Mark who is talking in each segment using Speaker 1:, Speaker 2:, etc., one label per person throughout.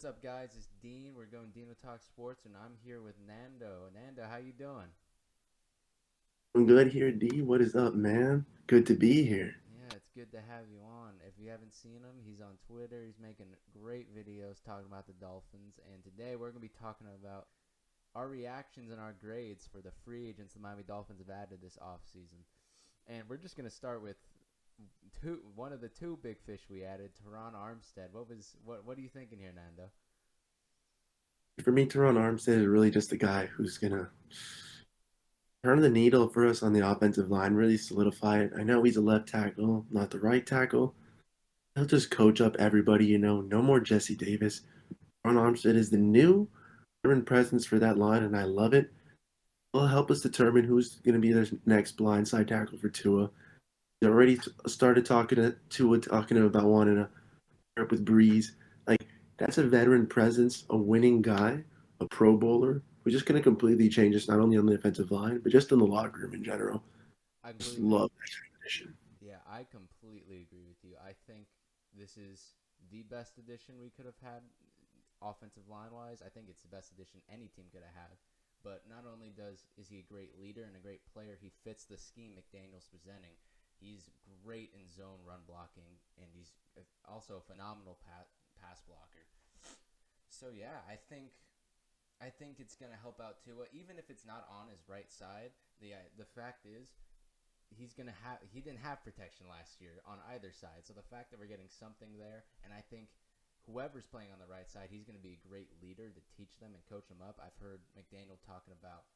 Speaker 1: What's up, guys? It's Dean. We're going Dean with Talk Sports, and I'm here with Nando. Nando, how you doing?
Speaker 2: I'm good here, D. What is up, man? Good to be here.
Speaker 1: Yeah, it's good to have you on. If you haven't seen him, he's on Twitter. He's making great videos talking about the Dolphins. And today we're going to be talking about our reactions and our grades for the free agents the Miami Dolphins have added this offseason. And we're just going to start with one of the two big fish we added, Tyrone Armstead. What are you thinking here, Nando?
Speaker 2: For me, Tyrone Armstead is really just a guy who's gonna turn the needle for us on the offensive line, really solidify it. I know he's a left tackle, not the right tackle. He'll just coach up everybody, no more Jesse Davis. Tyrone Armstead is the new veteran presence for that line, and I love it. He'll help us determine who's going to be the next blindside tackle for Tua. He already started talking to Tua, talking about wanting to pair up with Breeze. Like, that's a veteran presence, a winning guy, a Pro Bowler. We're just going to completely change this, not only on the offensive line, but just in the locker room in general.
Speaker 1: I
Speaker 2: Just
Speaker 1: completely
Speaker 2: love that transition.
Speaker 1: Yeah, I completely agree with you. I think this is the best addition we could have had offensive line wise. I think it's the best addition any team could have had. But not only does is he a great leader and a great player, he fits the scheme McDaniel's presenting. He's great in zone run blocking, and he's also a phenomenal pass blocker. So yeah, I think it's gonna help out Tua, even if it's not on his right side. The fact is he didn't have protection last year on either side. So the fact that we're getting something there, and I think whoever's playing on the right side, he's going to be a great leader to teach them and coach them up. I've heard McDaniel talking about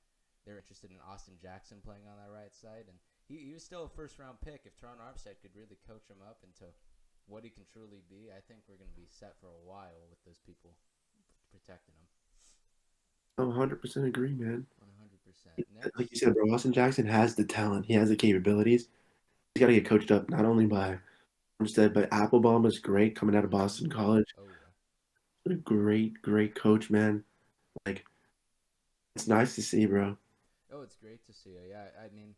Speaker 1: they're interested in Austin Jackson playing on that right side, and he was still a first round pick. If Tron Armstead could really coach him up into what he can truly be, I think we're going to be set for a while with those people protecting him.
Speaker 2: I 100% agree, man.
Speaker 1: 100%.
Speaker 2: Like you
Speaker 1: Next,
Speaker 2: said, bro, Austin Jackson has the talent. He has the capabilities. He's got to get coached up not only by Armstead, but Applebaum was great coming out of
Speaker 1: mm-hmm.
Speaker 2: Boston College.
Speaker 1: Oh yeah.
Speaker 2: A great, great coach, man. Like, it's nice to see, bro.
Speaker 1: Oh, it's great to see. Yeah, I mean,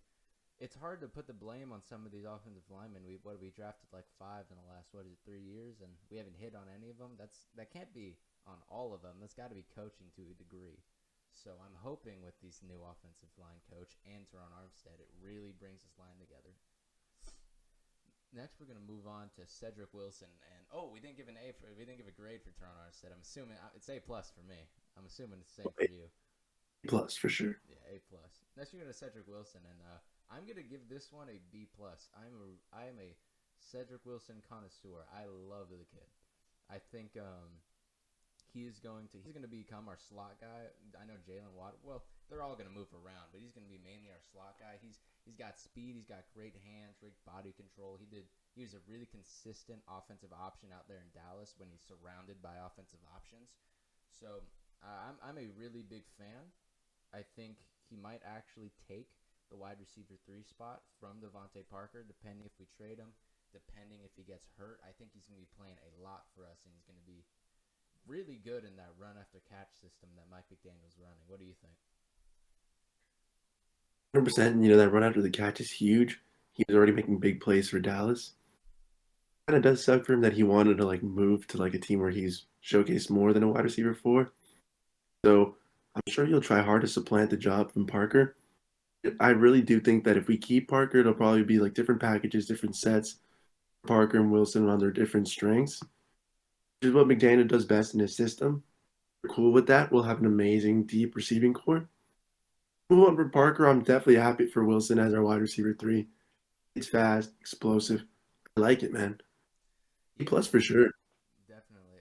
Speaker 1: it's hard to put the blame on some of these offensive linemen. We drafted like five in the last 3 years, and we haven't hit on any of them. That can't be on all of them. That's got to be coaching to a degree. So I'm hoping with this new offensive line coach and Teron Armstead, it really brings this line together. Next, we're gonna move on to Cedric Wilson, and we didn't give a grade for Teron Armstead. I'm assuming it's A plus for me. I'm assuming it's the same for you.
Speaker 2: Plus, for sure.
Speaker 1: Yeah, A plus. Next, you're gonna Cedric Wilson, and I'm gonna give this one a B plus. I am a Cedric Wilson connoisseur. I love the kid. I think he's gonna become our slot guy. I know Jalen Watt. Well, they're all gonna move around, but he's gonna be mainly our slot guy. He's got speed. He's got great hands, great body control. He was a really consistent offensive option out there in Dallas when he's surrounded by offensive options. So I'm a really big fan. I think he might actually take the wide receiver 3 spot from Devontae Parker, depending if we trade him, depending if he gets hurt. I think he's going to be playing a lot for us, and he's going to be really good in that run after catch system that Mike McDaniel's running. What do you think?
Speaker 2: 100%, that run after the catch is huge. He was already making big plays for Dallas. Kind of does suck for him that he wanted to like move to like a team where he's showcased more than a wide receiver for. So I'm sure he'll try hard to supplant the job from Parker. I really do think that if we keep Parker, it'll probably be like different packages, different sets. Parker and Wilson on their different strengths, which is what McDaniel does best in his system. We're cool with that. We'll have an amazing deep receiving core. Move on for Parker. I'm definitely happy for Wilson as our wide receiver 3. It's fast, explosive. I like it, man. B
Speaker 1: Yeah,
Speaker 2: plus for sure.
Speaker 1: definitely.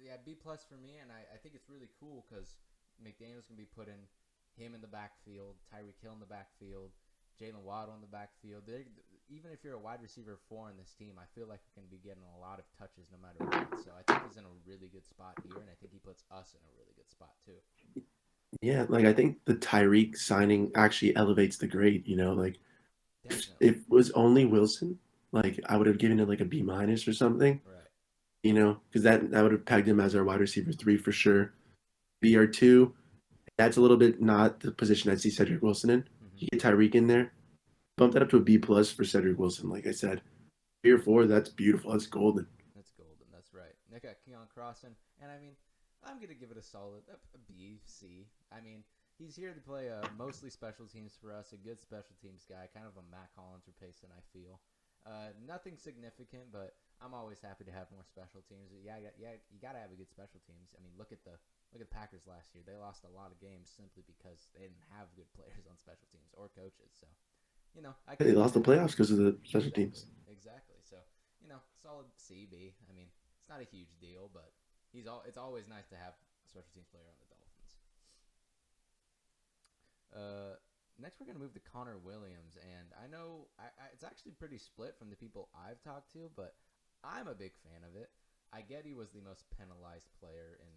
Speaker 1: Yeah, B plus for me, and I think it's really cool because McDaniel's gonna be putting him in the backfield, Tyreek Hill in the backfield, Jalen Waddle in the backfield. Even if you're a wide receiver 4 in this team, I feel like we're gonna be getting a lot of touches no matter what. So I think he's in a really good spot here, and I think he puts us in a really good spot too.
Speaker 2: Yeah, like I think the Tyreek signing actually elevates the grade. Like if
Speaker 1: Definitely.
Speaker 2: it was only Wilson, like I would have given it like a B minus or something.
Speaker 1: Right.
Speaker 2: Because that would have pegged him as our wide receiver 3 for sure. BR2, that's a little bit not the position I'd see Cedric Wilson in.
Speaker 1: Mm-hmm.
Speaker 2: You get Tyreek in there, bump that up to a B plus for Cedric Wilson. Like I said, 3 or 4, that's beautiful. That's golden.
Speaker 1: That's golden. That's right. They got Keon Crosston, and I mean, I'm gonna give it a solid a B, C. I mean, he's here to play mostly special teams for us, a good special teams guy, kind of a Matt Collins replacement, I feel. Nothing significant, but I'm always happy to have more special teams. Yeah, you gotta have a good special teams. I mean, look at the Packers last year. They lost a lot of games simply because they didn't have good players on special teams or coaches. So, I can
Speaker 2: They
Speaker 1: see
Speaker 2: lost the
Speaker 1: that.
Speaker 2: playoffs because of the special
Speaker 1: Exactly,
Speaker 2: teams.
Speaker 1: exactly. So, solid CB. I mean, it's not a huge deal, but it's always nice to have a special teams player on the Dolphins. Next we're gonna move to Connor Williams, and I know it's actually pretty split from the people I've talked to, but I'm a big fan of it. I get he was the most penalized player in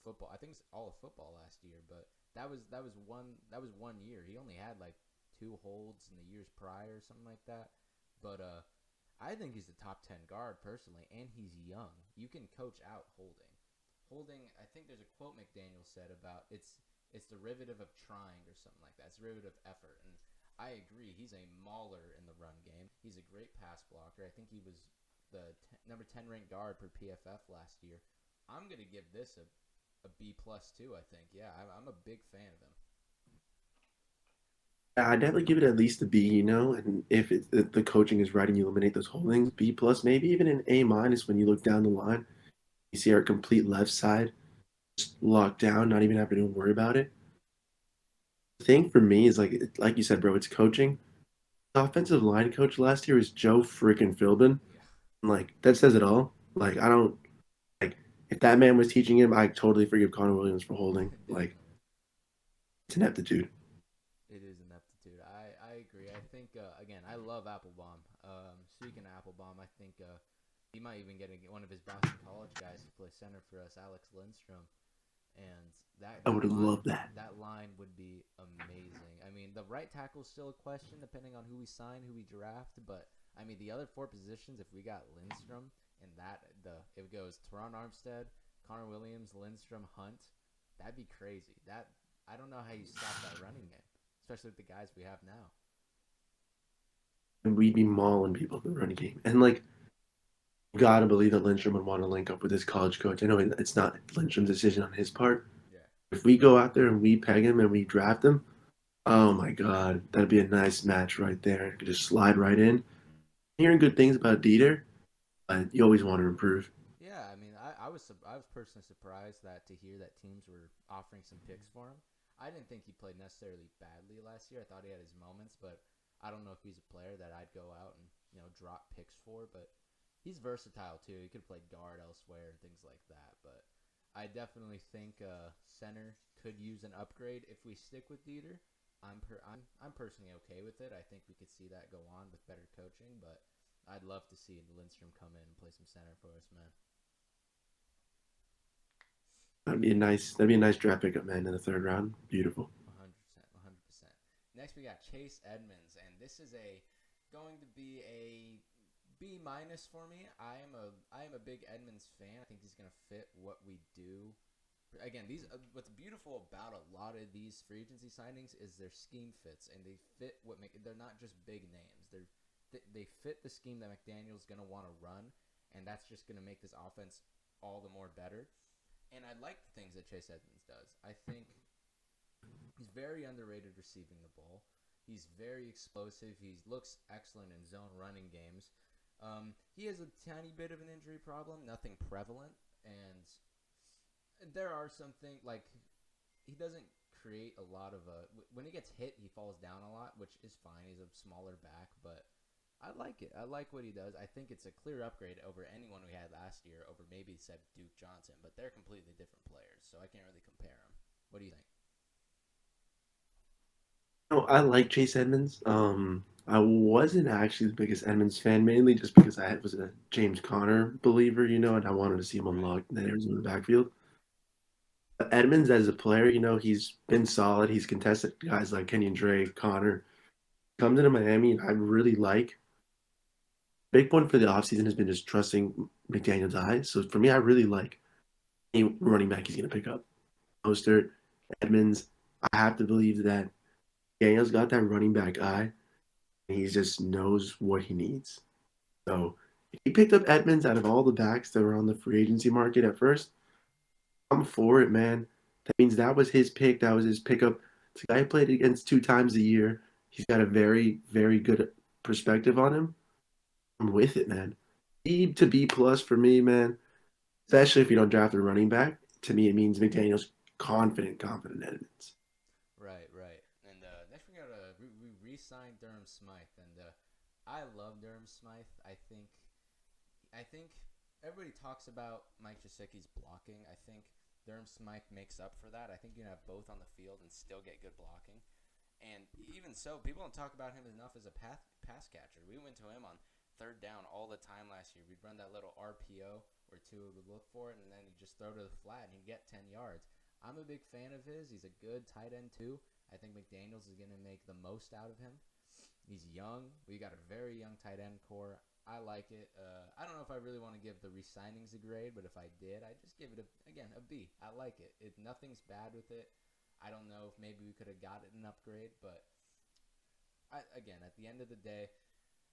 Speaker 1: football. I think it's all of football last year, but that was one year. He only had like 2 holds in the years prior, something like that. But I think he's the top 10 guard personally, and he's young. You can coach out holding. Holding, I think there's a quote McDaniel said about it's derivative of trying or something like that. It's derivative of effort, and I agree. He's a mauler in the run game. He's a great pass blocker. I think he was the number 10 ranked guard per PFF last year. I'm gonna give this a B plus too. I think. Yeah, I'm a big fan of him.
Speaker 2: I'd definitely give it at least a B, and if the coaching is right and you eliminate those holdings, B plus, maybe even an A minus when you look down the line. You see our complete left side just locked down, not even having to worry about it. The thing for me is like you said, bro, it's coaching. The offensive line coach last year was Joe freaking Philbin.
Speaker 1: Yeah,
Speaker 2: Like that says it all. Like I don't like if that man was teaching him, I totally forgive Connor Williams for holding. Like
Speaker 1: definitely.
Speaker 2: it's ineptitude.
Speaker 1: It is ineptitude. I agree. I think again, I love Applebaum. Speaking of Applebaum, I think he might even get one of his Boston College guys to play center for us, Alex Lindstrom, and that
Speaker 2: I
Speaker 1: that
Speaker 2: would have
Speaker 1: line
Speaker 2: loved that.
Speaker 1: that line would be amazing. I mean, the right tackle is still a question depending on who we sign, who we draft, but I mean the other four positions. If we got Lindstrom and it goes Tyrone Armstead, Connor Williams, Lindstrom, Hunt, that'd be crazy. That I don't know how you stop that running game, especially with the guys we have now.
Speaker 2: And we'd be mauling people in the running game. And like gotta believe that Lindstrom would want to link up with his college coach. I know it's not Lindstrom's decision on his part.
Speaker 1: Yeah.
Speaker 2: If we go out there and we peg him and we draft him, oh my God, that'd be a nice match right there. Could just slide right in. Hearing good things about Dieter, but you always want to improve.
Speaker 1: Yeah, I mean, I was personally surprised to hear that teams were offering some picks for him. I didn't think he played necessarily badly last year. I thought he had his moments, but I don't know if he's a player that I'd go out and drop picks for. But he's versatile too. He could play guard elsewhere and things like that. But I definitely think center could use an upgrade if we stick with Dieter. I'm personally okay with it. I think we could see that go on with better coaching, but I'd love to see Lindstrom come in and play some center for us, man.
Speaker 2: That'd be a nice draft pickup, man, in the third round. Beautiful.
Speaker 1: 100%, 100%. Next, we got Chase Edmonds, and this is going to be a B minus for me. I am a big Edmonds fan. I think he's going to fit what we do. Again, what's beautiful about a lot of these free agency signings is their scheme fits, and they fit they're not just big names. They fit the scheme that McDaniel's going to want to run, and that's just going to make this offense all the more better. And I like the things that Chase Edmonds does. I think he's very underrated receiving the ball. He's very explosive. He looks excellent in zone running games. He has a tiny bit of an injury problem, nothing prevalent, and there are some things like he doesn't create a lot of when he gets hit, he falls down a lot, which is fine. He's a smaller back, but I like it. I like what he does. I think it's a clear upgrade over anyone we had last year, over maybe said Duke Johnson, but they're completely different players, so I can't really compare them. What do you think?
Speaker 2: No, I like Chase Edmonds. I wasn't actually the biggest Edmonds fan, mainly just because I was a James Conner believer, and I wanted to see him
Speaker 1: Right.
Speaker 2: unlock the Arizona backfield. But Edmonds as a player, he's been solid. He's contested guys like Kenyon Drake, Connor. Comes into Miami, and I really like. Big point for the offseason has been just trusting McDaniel's eyes. So for me, I really like any running back he's going to pick up. Mostert, Edmonds. I have to believe that Daniel's got that running back eye. And he just knows what he needs. So He picked up Edmonds out of all the backs that were on the free agency market at first. I'm for it, man. That means that was his pick. That was his pickup. It's a guy who played against 2 times a year. He's got a very, very good perspective on him. I'm with it, man. B to B plus for me, man. Especially if you don't draft a running back. To me, it means McDaniel's confident Edmonds.
Speaker 1: Right, right. And next we got we re-signed Durham Smythe, and I love Durham Smythe. I think everybody talks about Mike Gesicki's blocking. I think Durham Smythe makes up for that. I think you can have both on the field and still get good blocking. And even so, people don't talk about him enough as a pass catcher. We went to him on third down all the time last year. We'd run that little RPO where Tua would look for it, and then he'd just throw to the flat, and he'd get 10 yards. I'm a big fan of his. He's a good tight end, too. I think McDaniels is going to make the most out of him. He's young. We got a very young tight end core. I like it. I don't know if I really want to give the re-signings a grade, but if I did, I'd just give it, a B. I like it. Nothing's bad with it. I don't know if maybe we could have gotten an upgrade, but at the end of the day,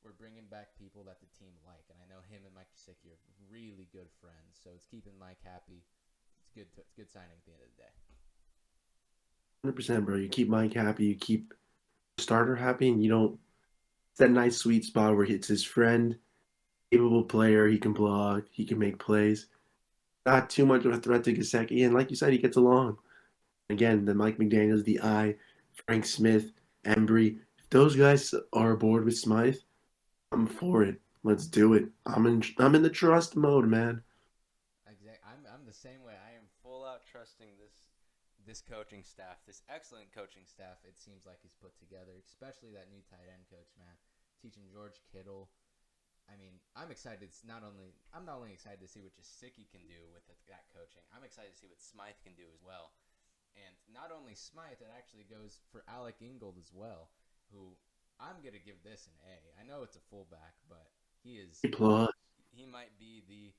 Speaker 1: we're bringing back people that the team like, and I know him and Mike Gesicki are really good friends, so it's keeping Mike happy. It's good signing at the end of the day.
Speaker 2: 100%, bro. You keep Mike happy. You keep the starter happy, and you don't. It's that nice sweet spot where it's his friend, capable player. He can block. He can make plays. Not too much of a threat to Gesicki, and like you said, he gets along. Again, the Mike McDaniels, the I, Frank Smith, Embry. If those guys are aboard with Smythe, I'm for it. Let's do it. I'm in the trust mode, man.
Speaker 1: Exactly. I'm the same way. I am full out trusting this coaching staff, this excellent coaching staff. It seems like he's put together, especially that new tight end coach, man, teaching George Kittle. I mean, I'm not only excited to see what Gesicki can do with that coaching. I'm excited to see what Smythe can do as well. And not only Smythe, it actually goes for Alec Ingold as well, who I'm gonna give this an A. I know it's a fullback, but
Speaker 2: A plus.
Speaker 1: he might be the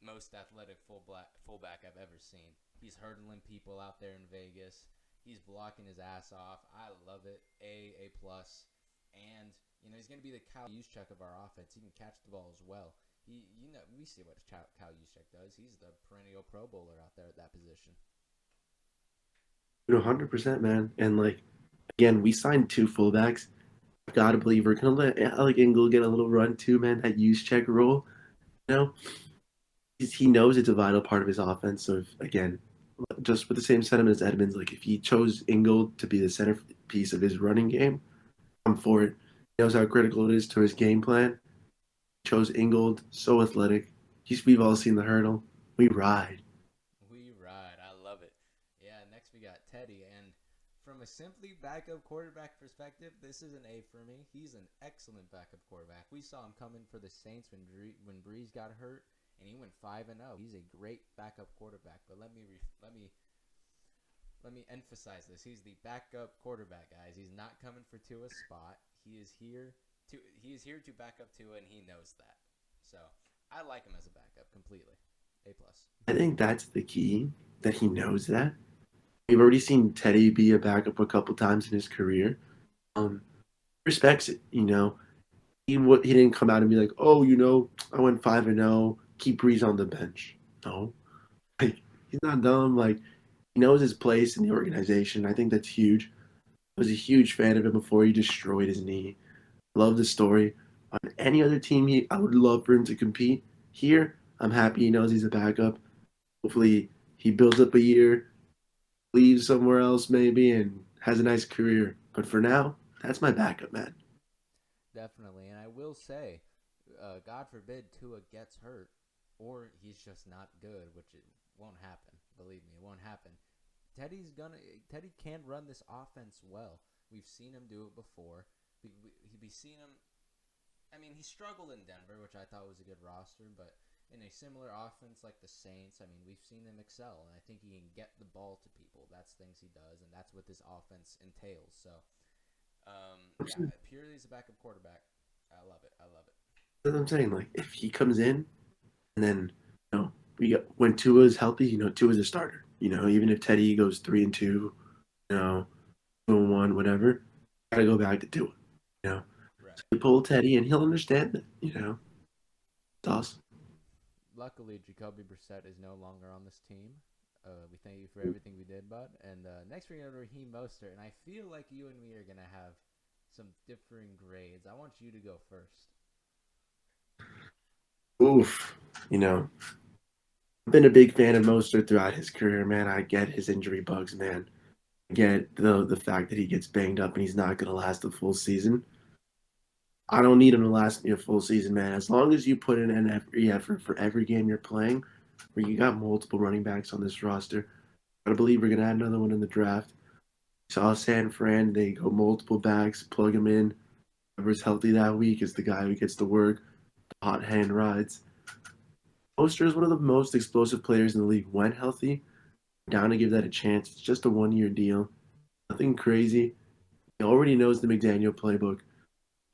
Speaker 1: most athletic fullback I've ever seen. He's hurdling people out there in Vegas. He's blocking his ass off. I love it. A plus, and he's gonna be the Kyle Juszczyk of our offense. He can catch the ball as well. We see what Kyle Juszczyk does. He's the perennial Pro Bowler out there at that position.
Speaker 2: 100%, man. And again, we signed 2 fullbacks. I've got to believe we're gonna let Alec Ingold get a little run too, man. That use check role, you know, he knows it's a vital part of his offense. So again, just with the same sentiment as Edmonds, if he chose Ingold to be the centerpiece of his running game, I'm for it. He knows how critical it is to his game plan. He chose Ingold, so athletic. We've all seen the hurdle. We ride.
Speaker 1: We ride. I love it. Yeah, next we got Teddy. And from a simply backup quarterback perspective, this is an A for me. He's an excellent backup quarterback. We saw him coming for the Saints when Breeze got hurt, and he went 5-0. He's a great backup quarterback. But let me emphasize this. He's the backup quarterback, guys. He's not coming for Tua's spot. He is here to back up Tua, and he knows that. So I like him as a backup completely. A plus.
Speaker 2: I think that's the key, that he knows that. We've already seen Teddy be a backup a couple times in his career. Respects it, He didn't come out and be like, oh, I went 5-0. Keep Breeze on the bench. No, he's not dumb. He knows his place in the organization. I think that's huge. I was a huge fan of him before he destroyed his knee. Love the story. On any other team, I would love for him to compete. Here, I'm happy he knows he's a backup. Hopefully, he builds up a year, leaves somewhere else maybe, and has a nice career. But for now, that's my backup, man.
Speaker 1: Definitely. And I will say, God forbid Tua gets hurt or he's just not good, which it won't happen. Believe me, it won't happen. Teddy can run this offense well. We've seen him do it before. We've seen him. I mean, he struggled in Denver, which I thought was a good roster, but in a similar offense like the Saints, I mean, we've seen him excel, and I think he can get the ball to people. That's things he does, and that's what this offense entails. So, purely as a backup quarterback, I love it. I love it.
Speaker 2: That's what I'm saying. If he comes in and then, when Tua's healthy, Tua's a starter. Even if Teddy goes 3-2, 2-1, whatever, gotta go back to Tua.
Speaker 1: Right.
Speaker 2: So you pull Teddy and he'll understand it. It's awesome.
Speaker 1: Luckily, Jacoby Brissett is no longer on this team. We thank you for everything we did, bud. And next we're going to Raheem Mostert. And I feel like you and me are going to have some differing grades. I want you to go first.
Speaker 2: Oof. You know, I've been a big fan of Mostert throughout his career, man. I get his injury bugs, man. I get the fact that he gets banged up and he's not going to last a full season. I don't need him to last me a full season, man. As long as you put in an every effort for every game you're playing, where you got multiple running backs on this roster, I believe we're going to add another one in the draft. Saw San Fran, they go multiple backs, plug him in. Whoever's healthy that week is the guy who gets to work, the hot hand rides. Oster is one of the most explosive players in the league when healthy. Down to give that a chance. It's just a 1 year deal. Nothing crazy. He already knows the McDaniel playbook.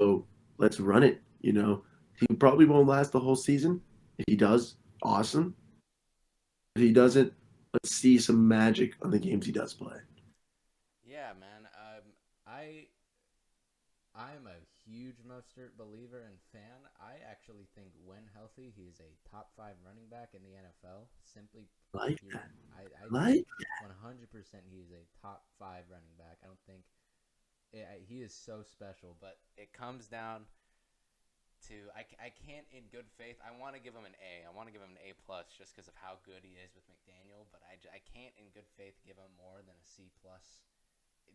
Speaker 2: So let's run it. He probably won't last the whole season. If he does, awesome. If he doesn't, let's see some magic on the games he does play.
Speaker 1: Yeah, man. I I'm a huge Mostert believer and fan. I actually think when healthy, he is a top 5 running back in the NFL. Simply,
Speaker 2: Like that.
Speaker 1: I think
Speaker 2: Like
Speaker 1: 100% he is a top 5 running back. I don't think he is so special, but it comes down to I can't in good faith. I want to give him an A. I want to give him an A plus just because of how good he is with McDaniel, but I can't in good faith give him more than a C plus.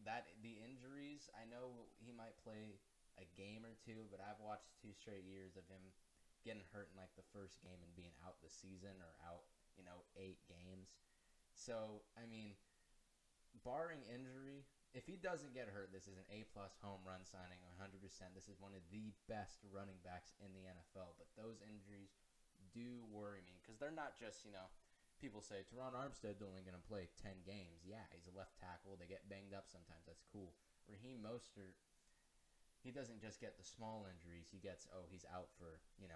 Speaker 1: That the injuries, I know he might play a game or two, but I've watched 2 straight years of him getting hurt in like the first game and being out the season or out 8 games. So I mean, barring injury, if he doesn't get hurt, this is an A plus home run signing, 100%. This is one of the best running backs in the NFL. But those injuries do worry me because they're not just people say Tyrone Armstead's only going to play 10 games. Yeah, he's a left tackle. They get banged up sometimes. That's cool. Raheem Mostert, he doesn't just get the small injuries. He gets, he's out for, 9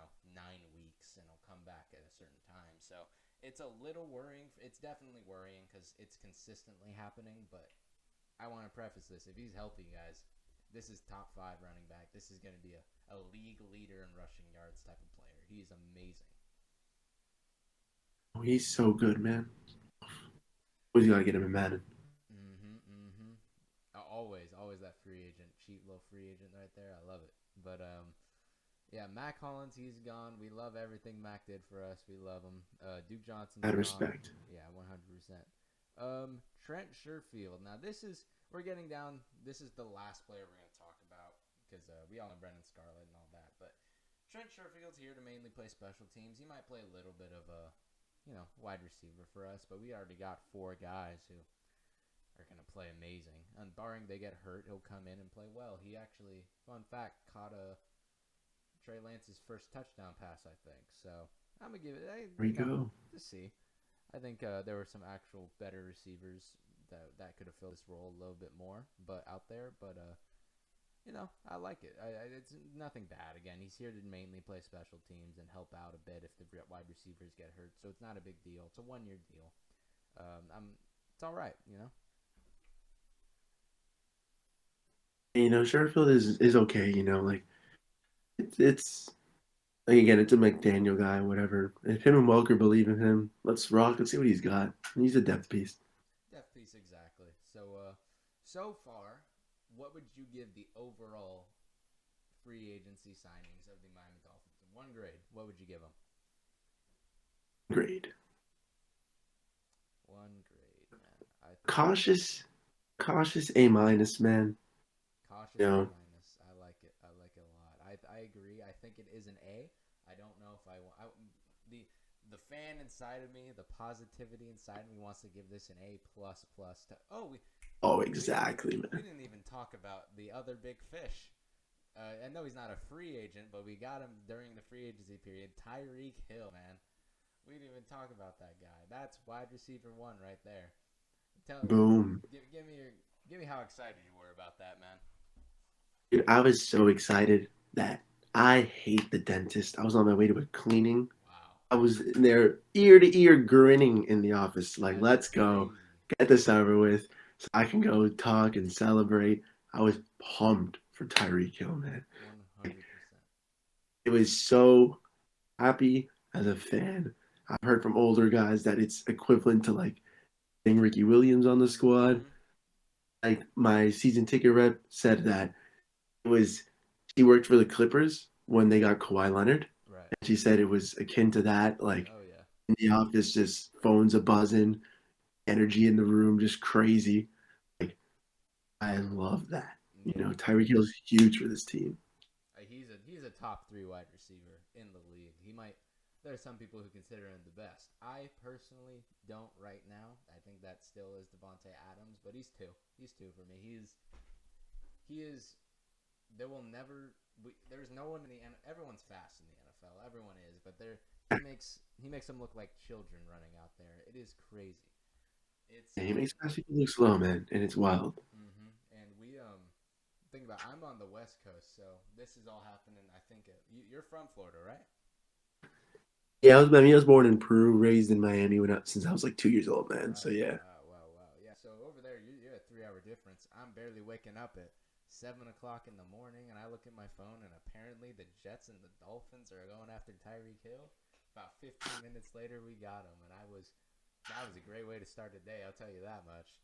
Speaker 1: weeks and he'll come back at a certain time. So it's a little worrying. It's definitely worrying because it's consistently happening. But I want to preface this. If he's healthy, guys, this is top 5 running back. This is going to be a league leader in rushing yards type of player. He's amazing.
Speaker 2: he's so good, man. Always gotta get him in Madden.
Speaker 1: Always that free agent, cheap little free agent right there. I love it. But yeah, Mac Hollins, he's gone. We love everything Mac did for us. We love him. Duke Johnson's
Speaker 2: Out of
Speaker 1: gone.
Speaker 2: respect.
Speaker 1: Yeah, 100%. Trent Sherfield. Now we're getting down. This is the last player we're going to talk about because we all know Brendan Scarlett and all that. But Trent Sherfield's here to mainly play special teams. He might play a little bit of a, wide receiver for us, but we already got 4 guys who are going to play amazing. And barring they get hurt, he'll come in and play well. He actually, fun fact, caught Trey Lance's first touchdown pass, I think. So I'm going to give it,
Speaker 2: There we go.
Speaker 1: to see. I think there were some actual better receivers that could have filled this role a little bit more out there. But, I like it. It's nothing bad. Again, he's here to mainly play special teams and help out a bit if the wide receivers get hurt. So it's not a big deal. It's a 1-year deal. It's all right,
Speaker 2: Sherfield is okay. Like it's like again, it's a McDaniel guy, whatever. If him and Welker believe in him, let's rock. Let's see what he's got. He's a depth piece.
Speaker 1: Depth piece, exactly. So far, what would you give the overall free agency signings of the Miami Dolphins? In 1 grade, what would you give them?
Speaker 2: Grade.
Speaker 1: 1 grade, man.
Speaker 2: Cautious A minus, man.
Speaker 1: Cautious
Speaker 2: You
Speaker 1: A
Speaker 2: know,
Speaker 1: minus. I like it. I like it a lot. I agree. I think it is an A. I don't know if I want the fan inside of me, the positivity inside of me wants to give this an A plus plus.
Speaker 2: oh, exactly,
Speaker 1: We
Speaker 2: man.
Speaker 1: didn't even talk about the other big fish. I know he's not a free agent, but we got him during the free agency period. Tyreek Hill, man. We didn't even talk about that guy. That's wide receiver 1 right there.
Speaker 2: Boom.
Speaker 1: Give me how excited you were about that, man.
Speaker 2: Dude, I was so excited that I hate the dentist. I was on my way to a cleaning.
Speaker 1: Wow,
Speaker 2: I was in there ear to ear grinning in the office, like,
Speaker 1: that's
Speaker 2: let's go,
Speaker 1: crazy.
Speaker 2: get this over with, so I can go talk and celebrate. I was pumped for Tyreek Hill, man.
Speaker 1: 100%.
Speaker 2: It was so happy as a fan. I've heard from older guys that it's equivalent to like getting Ricky Williams on the squad.
Speaker 1: Mm-hmm.
Speaker 2: Like my season ticket rep said that it was she worked for the Clippers when they got Kawhi Leonard.
Speaker 1: Right.
Speaker 2: And she said it was akin to that, like
Speaker 1: Oh yeah.
Speaker 2: in the office, just phones a buzzing, energy in the room, just crazy. Like I love that. You
Speaker 1: Yeah.
Speaker 2: know, Tyreek Hill's huge for this team.
Speaker 1: He's a top 3 wide receiver in the league. He might. There are some people who consider him the best. I personally don't right now. I think that still is Devontae Adams, but he's two. He's two for me. He is. There will never. There's no one in the. Everyone's fast in the NFL. Everyone is, but he makes them look like children running out there. It is crazy. It's
Speaker 2: Yeah, he makes fast people look slow, man, and it's wild.
Speaker 1: And we think about. I'm on the West Coast, so this is all happening. I think you're from Florida, right?
Speaker 2: Yeah, I was born in Peru, raised in Miami since I was like 2 years old, man. So
Speaker 1: Right.
Speaker 2: yeah.
Speaker 1: Wow. Yeah. So over there, you're a 3 hour difference. I'm barely waking up at 7 o'clock in the morning, and I look at my phone, and apparently the Jets and the Dolphins are going after Tyreek Hill. About 15 minutes later, we got him, and that was a great way to start a day. I'll tell you that much.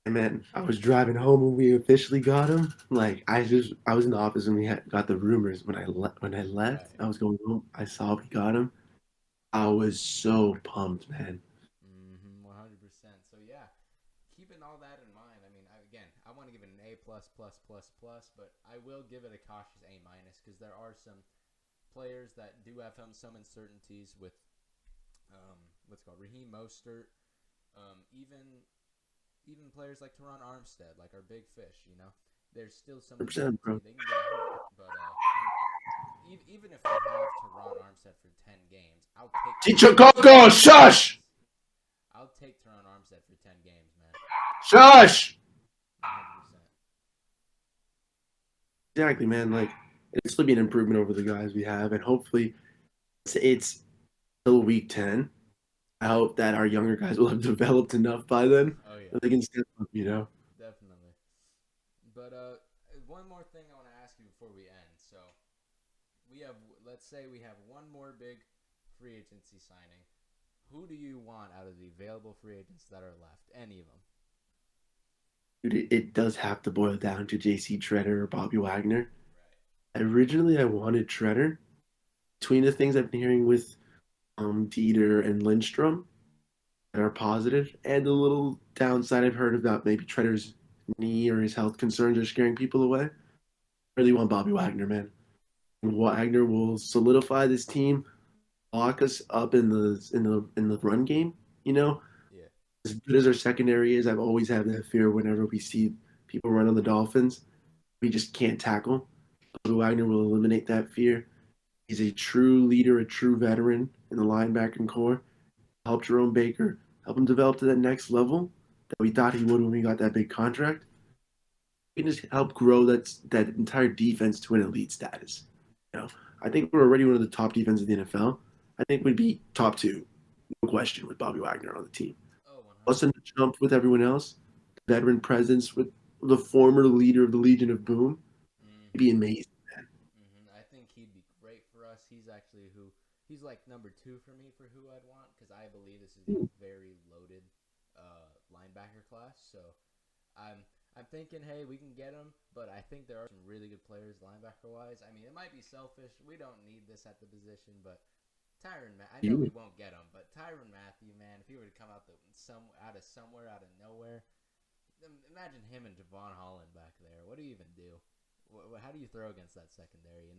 Speaker 2: And man, I was driving home when we officially got him. Like I was in the office when got the rumors. When I left,
Speaker 1: Right.
Speaker 2: I was going home. I saw we got him. I was so pumped, man.
Speaker 1: 100%. So yeah, keeping all that in mind, I mean, I want to give it an A plus plus plus plus, but I will give it a cautious A minus because there are some players that do have some uncertainties with what's called Raheem Mostert, even players like Tyrone Armstead, like our big fish. There's still some
Speaker 2: 100%,
Speaker 1: uncertainty.
Speaker 2: bro.
Speaker 1: They can get hurt, but even if we have Tyrone Armstead for 10 games, I'll take Tyrone Armstead
Speaker 2: Chicago,
Speaker 1: for 10
Speaker 2: shush,
Speaker 1: games. I'll take Tyrone Armstead for 10 games, man.
Speaker 2: shush.
Speaker 1: 100%.
Speaker 2: Exactly, man. Like it'll still be an improvement over the guys we have, and hopefully it's still week 10. I hope that our younger guys will have developed enough by then
Speaker 1: Oh
Speaker 2: that
Speaker 1: yeah,
Speaker 2: they can step up. You know.
Speaker 1: definitely. But one more thing I want to ask you before we end. So let's say we have one more big free agency signing. Who do you want out of the available free agents that are left? Any of them?
Speaker 2: Dude, it does have to boil down to JC Treader or Bobby Wagner.
Speaker 1: Right.
Speaker 2: Originally, I wanted Treader. Between the things I've been hearing with Dieter and Lindstrom that are positive, and the little downside I've heard about maybe Treader's knee or his health concerns are scaring people away. I really want Bobby Wagner, man. Wagner will solidify this team, lock us up in the run game. You know,
Speaker 1: Yeah.
Speaker 2: as good as our secondary is, I've always had that fear whenever we see people run on the Dolphins. We just can't tackle. Wagner will eliminate that fear. He's a true leader, a true veteran in the linebacking core. Help Jerome Baker, help him develop to that next level that we thought he would when we got that big contract. We can just help grow that entire defense to an elite status. You know, I think we're already one of the top defenses in the NFL. I think we'd be top two, no question, with Bobby Wagner on the team.
Speaker 1: Oh,
Speaker 2: Plus, in
Speaker 1: 100%.
Speaker 2: the jump with everyone else, veteran presence with the former leader of the Legion of Boom, it'd be
Speaker 1: Mm-hmm.
Speaker 2: amazing.
Speaker 1: I think he'd be great for us. He's like number 2 for me for who I'd want because I believe this is a very loaded linebacker class. So I'm thinking, hey, we can get him, but I think there are some really good players linebacker wise. I mean, it might be selfish. We don't need this at the position, but I know we
Speaker 2: You,
Speaker 1: won't get him, but Tyron Matthew, man, if he were to come out out of somewhere, out of nowhere, imagine him and Javon Holland back there. What do you even do? How do you throw against that secondary?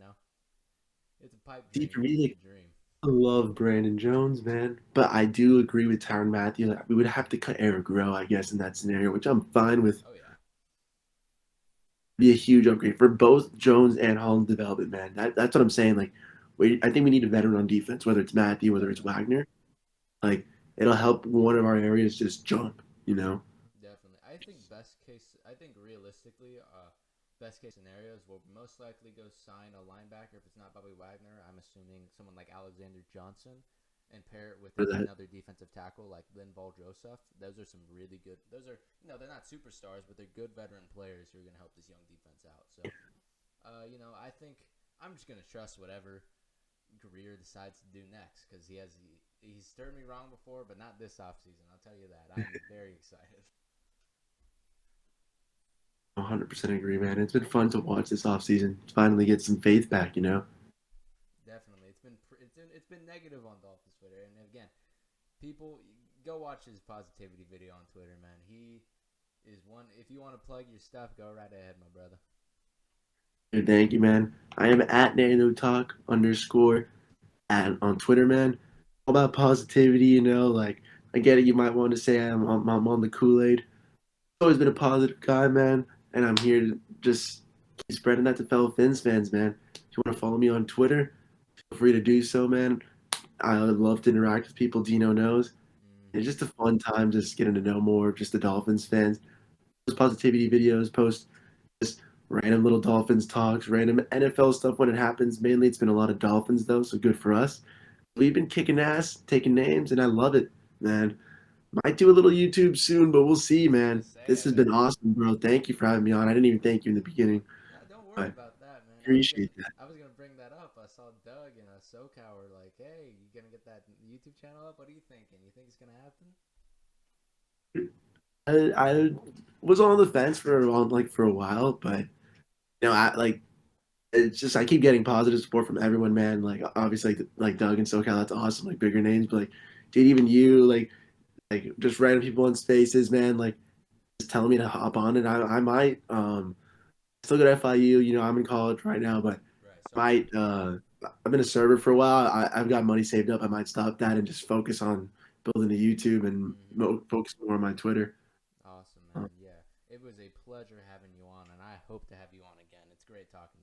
Speaker 1: It's a pipe
Speaker 2: see,
Speaker 1: dream.
Speaker 2: for me,
Speaker 1: It's
Speaker 2: like
Speaker 1: a dream.
Speaker 2: I love Brandon Jones, man, but I do agree with Tyron Matthew. Like, we would have to cut Eric Rowe, I guess, in that scenario, which I'm fine with.
Speaker 1: Oh yeah,
Speaker 2: Be a huge upgrade for both Jones and Holland's development, man. That's what I'm saying. Like, I think we need a veteran on defense, whether it's Matthew, whether it's
Speaker 1: definitely.
Speaker 2: Wagner. Like, it'll help one of our areas just jump. You know,
Speaker 1: Definitely. I think realistically, best case scenarios will most likely go sign a linebacker. If it's not Bobby Wagner, I'm assuming someone like Alexander Johnson and pair it with
Speaker 2: for that.
Speaker 1: another defensive tackle like Linval Joseph. Those are some really good. They're not superstars, but they're good veteran players who are going to help this young defense out. So, I think I'm just going to trust whatever Greer decides to do next, because he's stirred me wrong before, but not this offseason. I'll tell you that. I'm very excited.
Speaker 2: 100% agree, man. It's been fun to watch this offseason. Finally get some faith back, you know?
Speaker 1: Definitely, it's been negative on Dolphins Twitter, and again, people go watch his positivity video on Twitter, man. He is one. If you want to plug your stuff, go right ahead, my brother.
Speaker 2: Dude, thank you, man. I am at Nando Talk _ at on Twitter, man. All about positivity, you know. Like I get it. You might want to say I'm on the Kool-Aid. Always been a positive guy, man, and I'm here to just keep spreading that to fellow Finns fans, man. If you want to follow me on Twitter, feel free to do so, man. I would love to interact with people Dino knows. It's
Speaker 1: Mm-hmm.
Speaker 2: just a fun time just getting to know more of just the Dolphins fans. Post positivity videos, post just random little Dolphins talks, random NFL stuff when it happens. Mainly it's been a lot of Dolphins though, so good for us. We've been kicking ass, taking names, and I love it, man. Might do a little YouTube soon, but we'll see,
Speaker 1: I was gonna
Speaker 2: man.
Speaker 1: say,
Speaker 2: This has been awesome, bro. Thank you for having me on. I didn't even thank you in the beginning.
Speaker 1: no, don't worry
Speaker 2: I
Speaker 1: about that, man.
Speaker 2: appreciate that.
Speaker 1: I was gonna bring that up. I saw Doug and SoCal were like, "Hey, you gonna get that YouTube channel up? What are you thinking? You think it's gonna happen?"
Speaker 2: I was on the fence for a while, but I like it's just I keep getting positive support from everyone, man. Like obviously like Doug and SoCal, that's awesome. Like bigger names, but like dude, even you, like just random people in spaces, man. Like just telling me to hop on it. I might. Still got FIU. I'm in college right now, but
Speaker 1: Right,
Speaker 2: I
Speaker 1: SoCal.
Speaker 2: might. I've been a server for a while. I've got money saved up. I might stop that and just focus on building the YouTube and
Speaker 1: Mm-hmm.
Speaker 2: focus more on my Twitter.
Speaker 1: Awesome, man. Yeah, it was a pleasure having you on, and I hope to have you on again. It's great talking to you.